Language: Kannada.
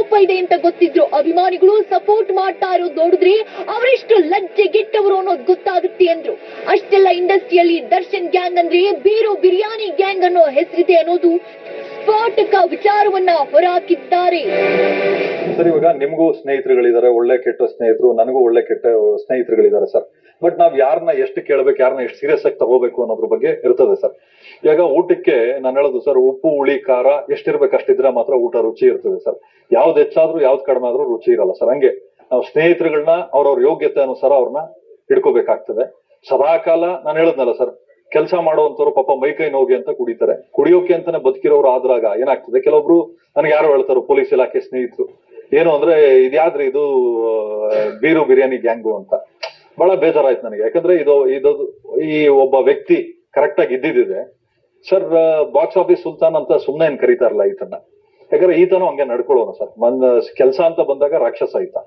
ಕೋಪ ಇದೆ ಅಂತ ಗೊತ್ತಿದ್ರು ಅಭಿಮಾನಿಗಳು ಸಪೋರ್ಟ್ ಮಾಡ್ತಾ ಇರೋದು ನೋಡಿದ್ರೆ ಅವರೆಷ್ಟು ಲಜ್ಜೆಗೆಟ್ಟವರು ಅನ್ನೋದು ಗೊತ್ತಾಗುತ್ತೆ ಅಂದ್ರು. ಅಷ್ಟೆಲ್ಲ ಇಂಡಸ್ಟ್ರಿಯಲ್ಲಿ ದರ್ಶನ್ ಗ್ಯಾಂಗ್ ಅಂದ್ರೆ ಬೀರು ಬಿರಿಯಾನಿ ಗ್ಯಾಂಗ್ ಅನ್ನೋ ಹೆಸರಿದೆ ಅನ್ನೋದು ಸ್ಫೋಟಕ ವಿಚಾರವನ್ನ ಹೊರಹಾಕಿದ್ದಾರೆ. ಸರ್, ಇವಾಗ ನಿಮಗೂ ಸ್ನೇಹಿತರುಗಳಿದ್ದಾರೆ, ಒಳ್ಳೆ ಕೆಟ್ಟ ಸ್ನೇಹಿತರು, ನನಗೂ ಒಳ್ಳೆ ಕೆಟ್ಟ ಸ್ನೇಹಿತರುಗಳಿದ್ದಾರೆ ಸರ್. ಬಟ್ ನಾವ್ ಯಾರನ್ನ ಎಷ್ಟು ಕೇಳ್ಬೇಕು, ಯಾರನ್ನ ಎಷ್ಟು ಸೀರಿಯಸ್ ಆಗಿ ತಗೋಬೇಕು ಅನ್ನೋದ್ರ ಬಗ್ಗೆ ಇರ್ತದೆ ಸರ್. ಇವಾಗ ಊಟಕ್ಕೆ ನಾನು ಹೇಳೋದು ಸರ್, ಉಪ್ಪು ಹುಳಿ ಖಾರ ಎಷ್ಟಿರ್ಬೇಕು ಅಷ್ಟಿದ್ರೆ ಮಾತ್ರ ಊಟ ರುಚಿ ಇರ್ತದೆ ಸರ್. ಯಾವ್ದು ಹೆಚ್ಚಾದ್ರೂ ಯಾವ್ದು ಕಡಿಮೆ ಆದ್ರೂ ರುಚಿ ಇರಲ್ಲ ಸರ್. ಹಂಗೆ ನಾವು ಸ್ನೇಹಿತರುಗಳನ್ನ ಅವ್ರವ್ರ ಯೋಗ್ಯತೆ ಅನುಸಾರ ಅವ್ರನ್ನ ಹಿಡ್ಕೋಬೇಕಾಗ್ತದೆ. ಸದಾಕಾಲ ನಾನು ಹೇಳಿದ್ನಲ್ಲ ಸರ್, ಕೆಲಸ ಮಾಡುವಂತವ್ರು ಪಾಪ ಮೈಕೈ ನೋಗಿ ಅಂತ ಕುಡಿತಾರೆ. ಕುಡಿಯೋಕೆ ಅಂತಾನೆ ಬದುಕಿರೋರು ಆದ್ರಾಗ ಏನಾಗ್ತದೆ, ಕೆಲವೊಬ್ರು ನನಗೆ ಯಾರು ಹೇಳ್ತಾರೆ ಪೊಲೀಸ್ ಇಲಾಖೆ ಸ್ನೇಹಿತರು, ಏನು ಅಂದ್ರೆ ಇದ್ಯಾದ್ರಿ ಇದು ಬೀರು ಬಿರಿಯಾನಿ ಗ್ಯಾಂಗು ಅಂತ. ಬಹಳ ಬೇಜಾರಾಯ್ತು ನನಗೆ. ಯಾಕಂದ್ರೆ ಇದು ಈ ಒಬ್ಬ ವ್ಯಕ್ತಿ ಕರೆಕ್ಟ್ ಆಗಿ ಇದ್ದಿದ್ದಿದೆ ಸರ್. ಬಾಕ್ಸ್ ಆಫೀಸ್ ಸುಲ್ತಾನ್ ಅಂತ ಸುಮ್ನೆ ಏನ್ ಕರೀತಾರಲ್ಲ ಈತನ, ಯಾಕಂದ್ರೆ ಈತನು ಹಂಗೆ ನಡ್ಕೊಳ್ಳೋನು ಸರ್. ಕೆಲಸ ಅಂತ ಬಂದಾಗ ರಾಕ್ಷಸ ಈತ.